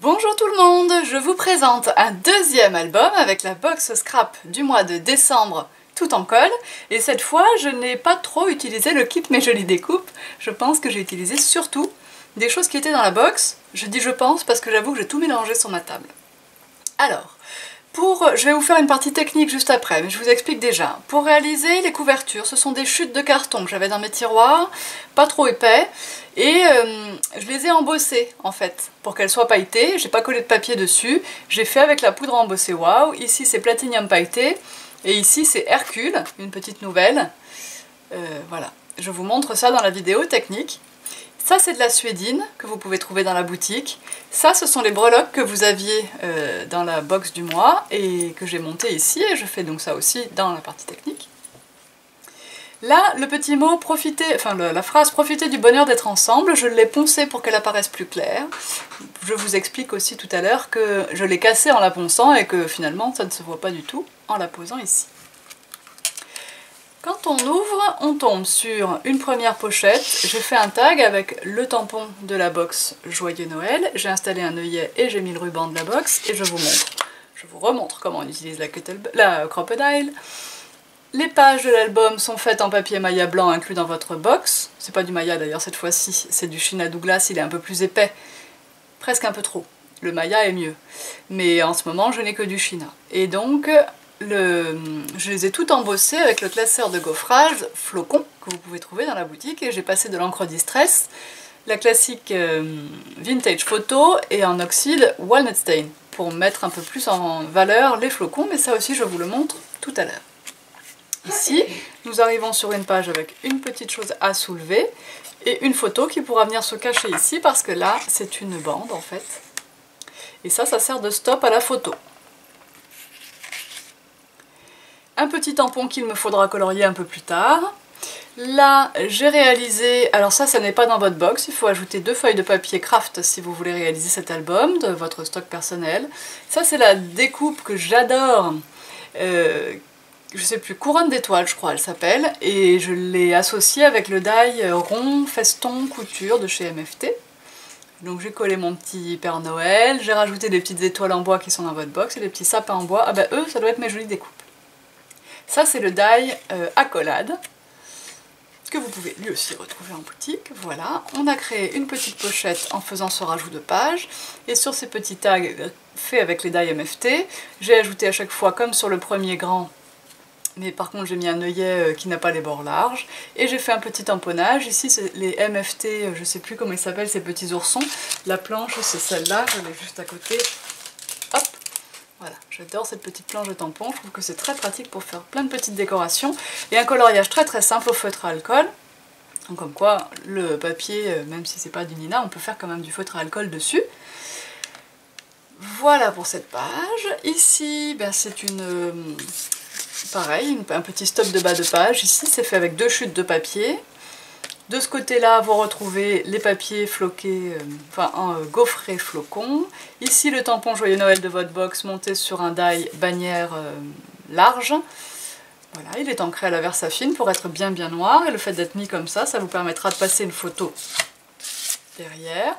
Bonjour tout le monde, je vous présente un deuxième album avec la box scrap du mois de décembre tout en colle, et cette fois je n'ai pas trop utilisé le kit Mes Jolies Découpes. Je pense que j'ai utilisé surtout des choses qui étaient dans la box. Je dis je pense parce que j'avoue que j'ai tout mélangé sur ma table. Alors, je vais vous faire une partie technique juste après, mais je vous explique déjà. Pour réaliser les couvertures, ce sont des chutes de carton que j'avais dans mes tiroirs, pas trop épais, et je les ai embossées en fait, pour qu'elles soient pailletées. J'ai pas collé de papier dessus, j'ai fait avec la poudre embossée Wow. Ici c'est Platinium pailleté, et ici c'est Hercule, une petite nouvelle. Voilà, je vous montre ça dans la vidéo technique. Ça c'est de la suédine que vous pouvez trouver dans la boutique. Ça ce sont les breloques que vous aviez dans la box du mois et que j'ai monté ici, et je fais donc ça aussi dans la partie technique. Là le petit mot profiter, enfin la phrase profiter du bonheur d'être ensemble, je l'ai poncée pour qu'elle apparaisse plus claire. Je vous explique aussi tout à l'heure que je l'ai cassée en la ponçant et que finalement ça ne se voit pas du tout en la posant ici. Quand on ouvre, on tombe sur une première pochette. J'ai fait un tag avec le tampon de la box Joyeux Noël. J'ai installé un œillet et j'ai mis le ruban de la box et je vous montre. Je vous remontre comment on utilise la Crocodile. Les pages de l'album sont faites en papier maillat blanc inclus dans votre box. C'est pas du maillat d'ailleurs cette fois-ci, c'est du China Douglas, il est un peu plus épais. Presque un peu trop. Le maillat est mieux. Mais en ce moment, je n'ai que du China. Et donc, je les ai toutes embossées avec le classeur de gaufrage Flocon que vous pouvez trouver dans la boutique, et j'ai passé de l'encre Distress, la classique Vintage Photo, et en oxyde Walnut Stain pour mettre un peu plus en valeur les flocons, mais ça aussi je vous le montre tout à l'heure. Ici, nous arrivons sur une page avec une petite chose à soulever et une photo qui pourra venir se cacher ici parce que là c'est une bande en fait, et ça sert de stop à la photo. Un petit tampon qu'il me faudra colorier un peu plus tard. Là, j'ai réalisé, alors ça n'est pas dans votre box, il faut ajouter 2 feuilles de papier craft si vous voulez réaliser cet album de votre stock personnel. Ça c'est la découpe que j'adore, je sais plus, couronne d'étoiles je crois elle s'appelle, et je l'ai associée avec le die rond feston couture de chez MFT. Donc j'ai collé mon petit Père Noël, j'ai rajouté des petites étoiles en bois qui sont dans votre box et des petits sapins en bois. Ah bah eux, ça doit être Mes Jolies Découpes. Ça c'est le die accolade, que vous pouvez lui aussi retrouver en boutique. Voilà, on a créé une petite pochette en faisant ce rajout de pages, et sur ces petits tags faits avec les die MFT, j'ai ajouté à chaque fois, comme sur le premier grand, mais par contre j'ai mis un œillet qui n'a pas les bords larges, et j'ai fait un petit tamponnage. Ici c'est les MFT, je sais plus comment ils s'appellent ces petits oursons, la planche c'est celle-là, je l'ai juste à côté. Hop, voilà, j'adore cette petite planche de tampon, je trouve que c'est très pratique pour faire plein de petites décorations, et un coloriage très très simple au feutre à alcool. Donc comme quoi le papier, même si c'est pas du Nina, on peut faire quand même du feutre à alcool dessus. Voilà pour cette page. Ici ben, c'est une... pareil, un petit stop de bas de page. Ici c'est fait avec 2 chutes de papier. De ce côté-là, vous retrouvez les papiers floqués, gaufrés flocons. Ici, le tampon Joyeux Noël de votre box monté sur un die bannière large. Voilà, il est ancré à la Versafine pour être bien noir, et le fait d'être mis comme ça vous permettra de passer une photo derrière.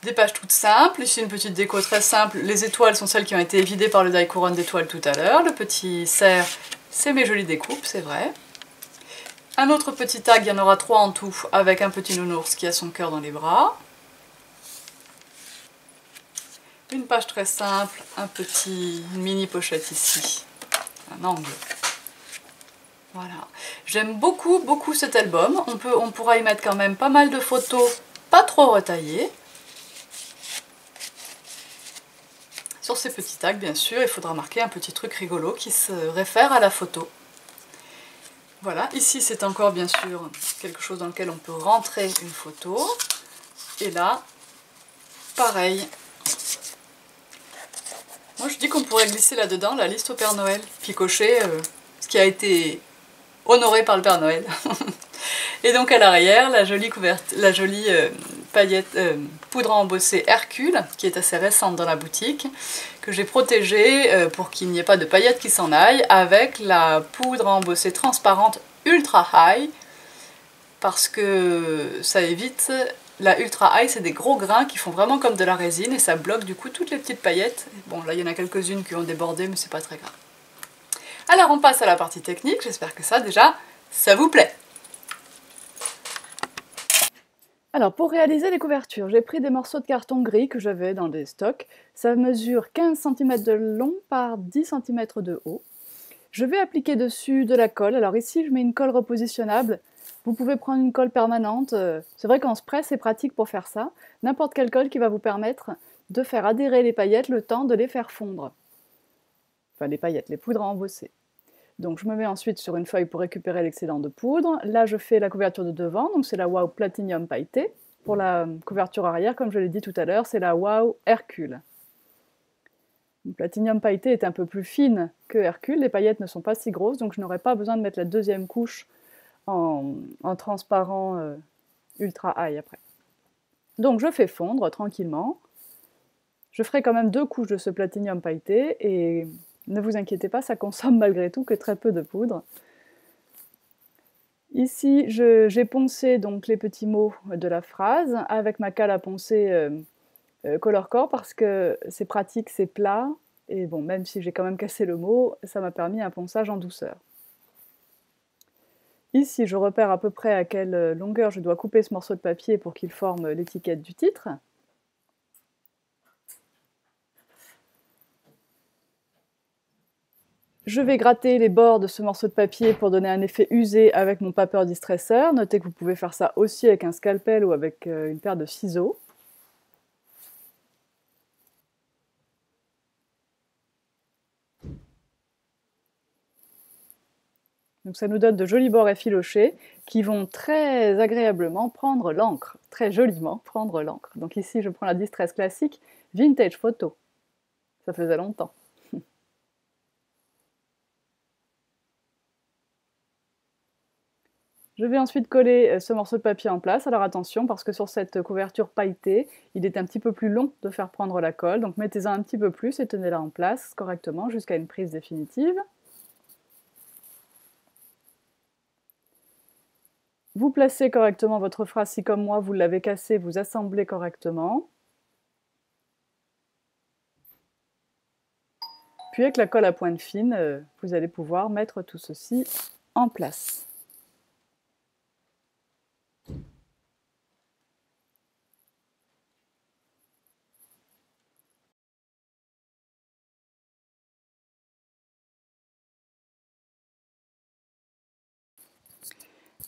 Des pages toutes simples, ici une petite déco très simple. Les étoiles sont celles qui ont été évidées par le die couronne d'étoiles tout à l'heure. Le petit cerf, c'est Mes Jolies Découpes, c'est vrai. Un autre petit tag, il y en aura 3 en tout, avec un petit nounours qui a son cœur dans les bras. Une page très simple, une mini pochette ici, un angle. Voilà. J'aime beaucoup cet album. On pourra y mettre quand même pas mal de photos, pas trop retaillées. Sur ces petits tags, bien sûr, il faudra marquer un petit truc rigolo qui se réfère à la photo. Voilà, ici c'est encore bien sûr quelque chose dans lequel on peut rentrer une photo. Et là, pareil. Moi je dis qu'on pourrait glisser là-dedans la liste au Père Noël, puis cocher ce qui a été honoré par le Père Noël. Et donc à l'arrière, la jolie poudre à embosser Hercule, qui est assez récente dans la boutique, que j'ai protégée pour qu'il n'y ait pas de paillettes qui s'en aillent, avec la poudre à embosser transparente Ultra High, parce que ça évite La Ultra High, c'est des gros grains qui font vraiment comme de la résine et ça bloque du coup toutes les petites paillettes. Bon, là il y en a quelques-unes qui ont débordé, mais c'est pas très grave. Alors on passe à la partie technique, j'espère que ça déjà, ça vous plaît. Alors pour réaliser les couvertures, j'ai pris des morceaux de carton gris que j'avais dans des stocks. Ça mesure 15 cm de long par 10 cm de haut. Je vais appliquer dessus de la colle. Alors ici je mets une colle repositionnable. Vous pouvez prendre une colle permanente. C'est vrai qu'en spray c'est pratique pour faire ça. N'importe quelle colle qui va vous permettre de faire adhérer les paillettes le temps de les faire fondre. Enfin les paillettes, les poudres à embosser. Donc je me mets ensuite sur une feuille pour récupérer l'excédent de poudre. Là je fais la couverture de devant, donc c'est la Wow Platinum pailletée. Pour la couverture arrière, comme je l'ai dit tout à l'heure, c'est la Wow Hercule. Le Platinum pailletée est un peu plus fine que Hercule, les paillettes ne sont pas si grosses, donc je n'aurai pas besoin de mettre la deuxième couche en transparent Ultra High après. Donc je fais fondre tranquillement. Je ferai quand même 2 couches de ce Platinum pailleté et ne vous inquiétez pas, ça consomme malgré tout que très peu de poudre. Ici, j'ai poncé donc les petits mots de la phrase avec ma cale à poncer Colorcore parce que c'est pratique, c'est plat, et bon, même si j'ai quand même cassé le mot, ça m'a permis un ponçage en douceur. Ici, je repère à peu près à quelle longueur je dois couper ce morceau de papier pour qu'il forme l'étiquette du titre. Je vais gratter les bords de ce morceau de papier pour donner un effet usé avec mon paper distresseur. Notez que vous pouvez faire ça aussi avec un scalpel ou avec une paire de ciseaux. Donc ça nous donne de jolis bords effilochés qui vont très agréablement prendre l'encre, très joliment prendre l'encre. Donc ici je prends la Distress classique Vintage Photo. Ça faisait longtemps. Je vais ensuite coller ce morceau de papier en place. Alors attention, parce que sur cette couverture pailletée, il est un petit peu plus long de faire prendre la colle. Donc mettez-en un petit peu plus et tenez-la en place correctement jusqu'à une prise définitive. Vous placez correctement votre phrase si, comme moi, vous l'avez cassée, vous assemblez correctement. Puis avec la colle à pointe fine, vous allez pouvoir mettre tout ceci en place.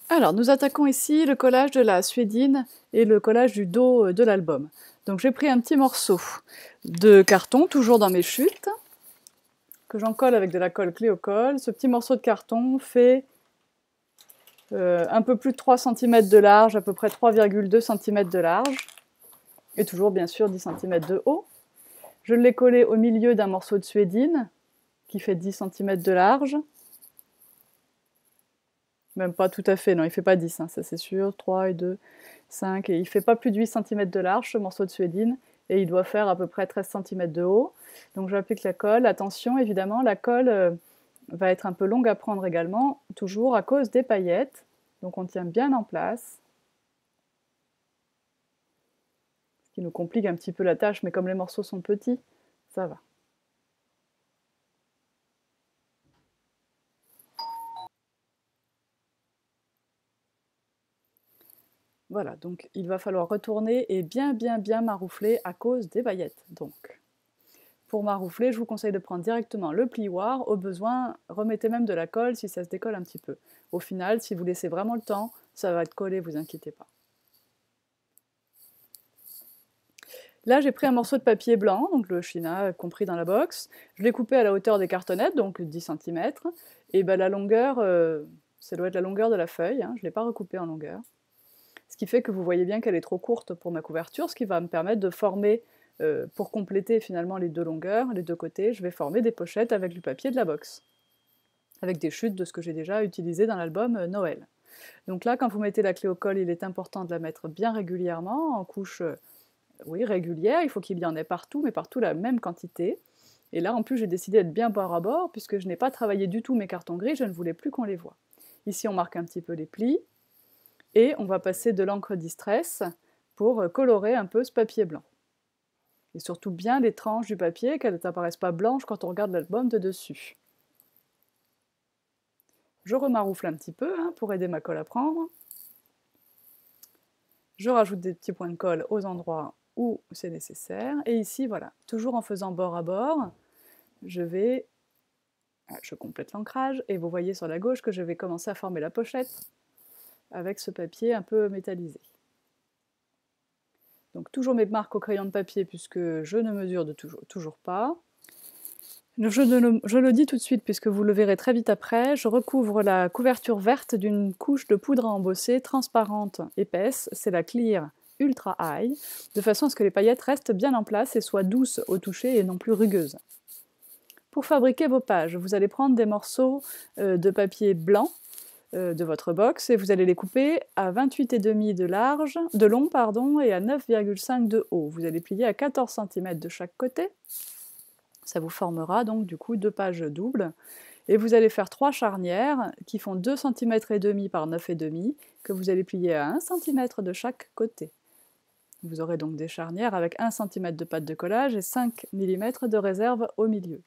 Alors, nous attaquons ici le collage de la suédine et le collage du dos de l'album. Donc j'ai pris un petit morceau de carton, toujours dans mes chutes, que j'en colle avec de la colle Cléocolle. Ce petit morceau de carton fait un peu plus de 3 cm de large, à peu près 3,2 cm de large, et toujours bien sûr 10 cm de haut. Je l'ai collé au milieu d'un morceau de suédine, qui fait 10 cm de large. Même pas tout à fait, non, il fait pas 10, hein, ça c'est sûr, 3 et 2, 5, et il fait pas plus de 8 cm de large ce morceau de suédine, et il doit faire à peu près 13 cm de haut. Donc j'applique la colle, attention évidemment, la colle va être un peu longue à prendre également, toujours à cause des paillettes, donc on tient bien en place. Ce qui nous complique un petit peu la tâche, mais comme les morceaux sont petits, ça va. Voilà, donc il va falloir retourner et bien maroufler à cause des paillettes. Donc, pour maroufler, je vous conseille de prendre directement le plioir. Au besoin, remettez même de la colle si ça se décolle un petit peu. Au final, si vous laissez vraiment le temps, ça va être collé, vous inquiétez pas. Là, j'ai pris un morceau de papier blanc, donc le China compris dans la box. Je l'ai coupé à la hauteur des cartonnettes, donc 10 cm. Et ben, la longueur, ça doit être la longueur de la feuille, hein, je ne l'ai pas recoupé en longueur. Ce qui fait que vous voyez bien qu'elle est trop courte pour ma couverture, ce qui va me permettre de former, pour compléter finalement les deux longueurs, les deux côtés, je vais former des pochettes avec du papier de la box, avec des chutes de ce que j'ai déjà utilisé dans l'album Noël. Donc là, quand vous mettez la clé au col, il est important de la mettre bien régulièrement, en couche oui, régulière, il faut qu'il y en ait partout, mais partout la même quantité. Et là, en plus, j'ai décidé d'être bien bord à bord, puisque je n'ai pas travaillé du tout mes cartons gris, je ne voulais plus qu'on les voie. Ici, on marque un petit peu les plis, et on va passer de l'encre Distress pour colorer un peu ce papier blanc. Et surtout bien les tranches du papier, qu'elles n'apparaissent pas blanches quand on regarde l'album de dessus. Je remaroufle un petit peu pour aider ma colle à prendre. Je rajoute des petits points de colle aux endroits où c'est nécessaire. Et ici, voilà, toujours en faisant bord à bord, je complète l'ancrage. Et vous voyez sur la gauche que je vais commencer à former la pochette avec ce papier un peu métallisé. Donc toujours mes marques au crayon de papier puisque je ne mesure toujours pas. Je le dis tout de suite puisque vous le verrez très vite après, je recouvre la couverture verte d'une couche de poudre à embosser transparente épaisse, c'est la Clear Ultra High, de façon à ce que les paillettes restent bien en place et soient douces au toucher et non plus rugueuses. Pour fabriquer vos pages, vous allez prendre des morceaux de papier blanc de votre box et vous allez les couper à 28,5 de long et à 9,5 de haut. Vous allez plier à 14 cm de chaque côté. Ça vous formera donc du coup 2 pages doubles. Et vous allez faire 3 charnières qui font 2,5 cm par 9,5 que vous allez plier à 1 cm de chaque côté. Vous aurez donc des charnières avec 1 cm de pâte de collage et 5 mm de réserve au milieu.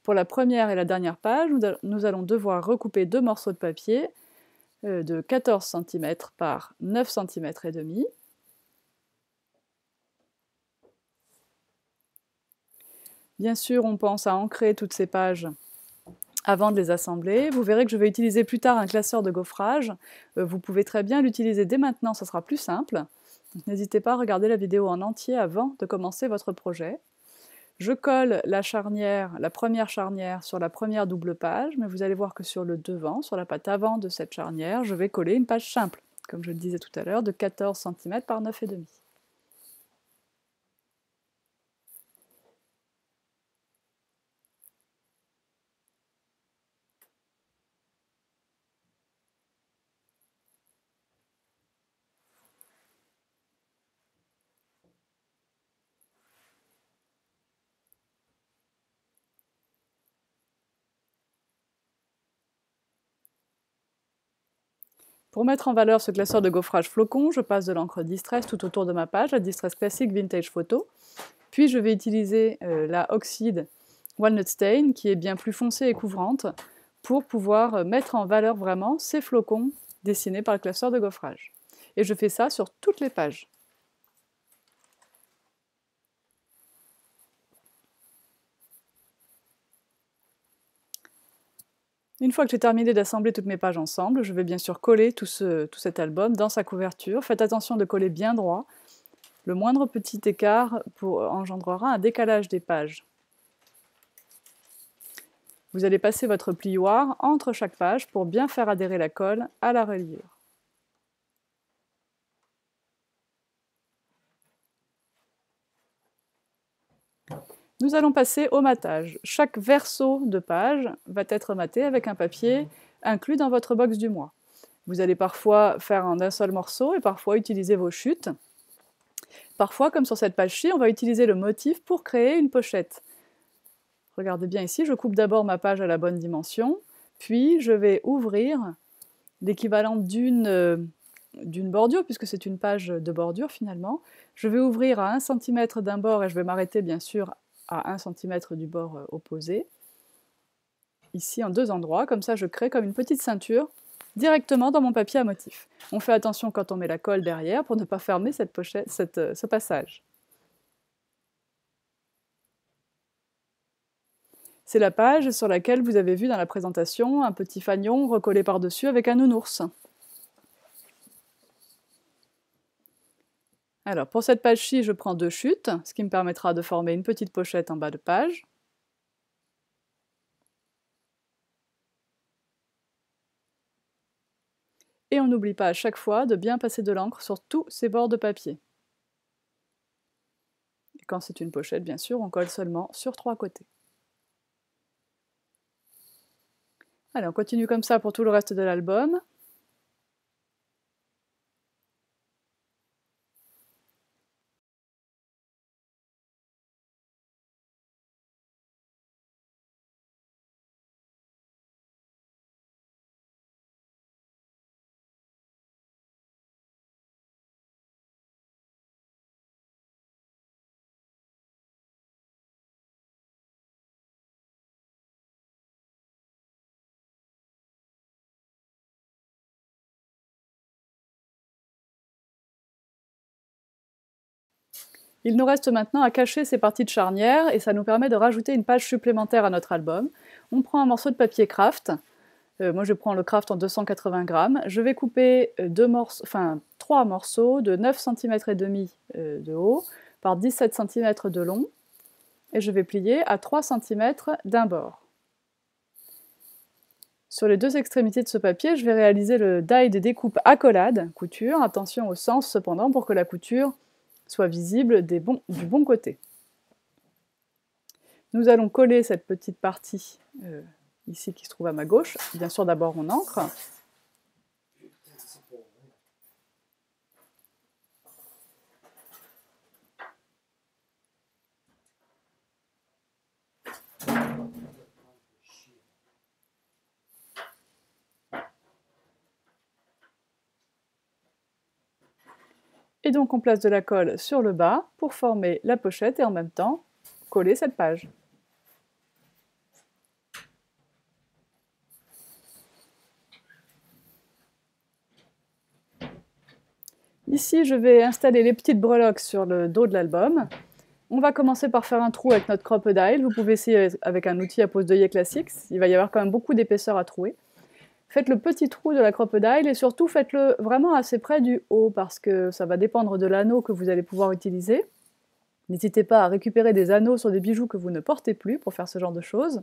Pour la première et la dernière page, nous allons devoir recouper 2 morceaux de papier de 14 cm par 9 cm et demi. Bien sûr, on pense à ancrer toutes ces pages avant de les assembler. Vous verrez que je vais utiliser plus tard un classeur de gaufrage. Vous pouvez très bien l'utiliser dès maintenant, ça sera plus simple. N'hésitez pas à regarder la vidéo en entier avant de commencer votre projet. Je colle la première charnière sur la première double page, mais vous allez voir que sur le devant, sur la patte avant de cette charnière, je vais coller une page simple, comme je le disais tout à l'heure, de 14 cm par 9,5. Pour mettre en valeur ce classeur de gaufrage flocon, je passe de l'encre Distress tout autour de ma page, la Distress classique Vintage Photo. Puis je vais utiliser la Oxide Walnut Stain, qui est bien plus foncée et couvrante, pour pouvoir mettre en valeur vraiment ces flocons dessinés par le classeur de gaufrage. Et je fais ça sur toutes les pages. Une fois que j'ai terminé d'assembler toutes mes pages ensemble, je vais bien sûr coller tout cet album dans sa couverture. Faites attention de coller bien droit. Le moindre petit écart engendrera un décalage des pages. Vous allez passer votre plioir entre chaque page pour bien faire adhérer la colle à la reliure. Nous allons passer au matage. Chaque verso de page va être maté avec un papier inclus dans votre box du mois. Vous allez parfois faire en un seul morceau et parfois utiliser vos chutes. Parfois, comme sur cette page-ci, on va utiliser le motif pour créer une pochette. Regardez bien ici, je coupe d'abord ma page à la bonne dimension, puis je vais ouvrir l'équivalent d'une bordure, puisque c'est une page de bordure finalement. Je vais ouvrir à 1 cm d'un bord et je vais m'arrêter bien sûr à 1 cm du bord opposé. Ici en 2 endroits, comme ça je crée comme une petite ceinture directement dans mon papier à motif. On fait attention quand on met la colle derrière pour ne pas fermer ce passage. C'est la page sur laquelle vous avez vu dans la présentation un petit fanion recollé par-dessus avec un nounours. Alors pour cette page-ci, je prends 2 chutes, ce qui me permettra de former une petite pochette en bas de page. Et on n'oublie pas à chaque fois de bien passer de l'encre sur tous ces bords de papier. Et quand c'est une pochette, bien sûr, on colle seulement sur 3 côtés. Allez, on continue comme ça pour tout le reste de l'album. Il nous reste maintenant à cacher ces parties de charnière et ça nous permet de rajouter une page supplémentaire à notre album. On prend un morceau de papier craft. Moi je prends le craft en 280 grammes. Je vais couper 3 morceaux de 9 cm et demi de haut par 17 cm de long et je vais plier à 3 cm d'un bord. Sur les deux extrémités de ce papier, je vais réaliser le die de découpe accolade, couture. Attention au sens cependant pour que la couture soit visible du bon côté. Nous allons coller cette petite partie ici qui se trouve à ma gauche. Bien sûr, d'abord on encre. Et donc on place de la colle sur le bas pour former la pochette et en même temps coller cette page. Ici, je vais installer les petites breloques sur le dos de l'album. On va commencer par faire un trou avec notre crocodile. Vous pouvez essayer avec un outil à pose d'œillet classique. Il va y avoir quand même beaucoup d'épaisseur à trouer. Faites le petit trou de la crocodile et surtout faites-le vraiment assez près du haut parce que ça va dépendre de l'anneau que vous allez pouvoir utiliser. N'hésitez pas à récupérer des anneaux sur des bijoux que vous ne portez plus pour faire ce genre de choses.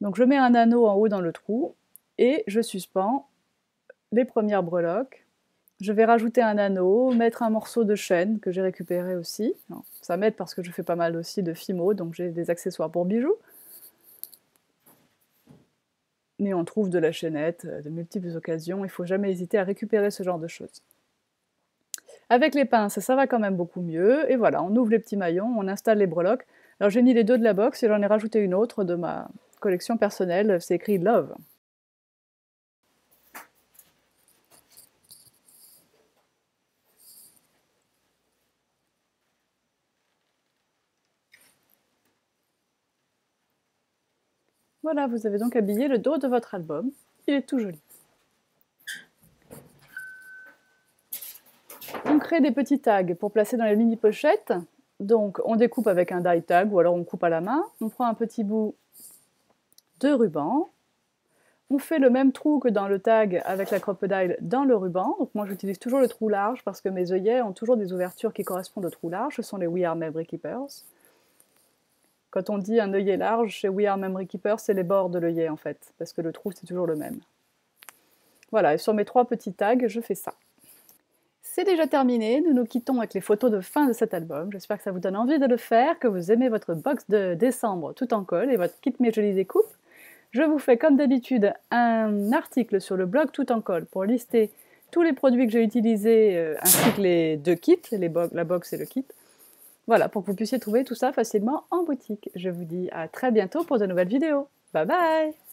Donc je mets un anneau en haut dans le trou et je suspends les premières breloques. Je vais rajouter un anneau, mettre un morceau de chaîne que j'ai récupéré aussi. Alors, ça m'aide parce que je fais pas mal aussi de fimo, donc j'ai des accessoires pour bijoux. Mais on trouve de la chaînette de multiples occasions, il ne faut jamais hésiter à récupérer ce genre de choses. Avec les pinces, ça va quand même beaucoup mieux, et voilà, on ouvre les petits maillons, on installe les breloques. Alors j'ai mis les deux de la box et j'en ai rajouté une autre de ma collection personnelle, c'est écrit Love. Voilà, vous avez donc habillé le dos de votre album, il est tout joli. On crée des petits tags pour placer dans les mini-pochettes. Donc on découpe avec un die tag ou alors on coupe à la main. On prend un petit bout de ruban. On fait le même trou que dans le tag avec la crocodile dans le ruban. Donc moi j'utilise toujours le trou large parce que mes œillets ont toujours des ouvertures qui correspondent au trou large. Ce sont les We Are Memory Keepers. Quand on dit un œillet large chez We Are Memory Keepers, c'est les bords de l'œillet en fait, parce que le trou c'est toujours le même. Voilà, et sur mes 3 petits tags, je fais ça. C'est déjà terminé, nous nous quittons avec les photos de fin de cet album. J'espère que ça vous donne envie de le faire, que vous aimez votre box de décembre tout en colle et votre kit Mes Jolies Découpes. Je vous fais comme d'habitude un article sur le blog Tout en colle pour lister tous les produits que j'ai utilisés ainsi que les 2 kits, la box et le kit. Voilà, pour que vous puissiez trouver tout ça facilement en boutique. Je vous dis à très bientôt pour de nouvelles vidéos. Bye bye!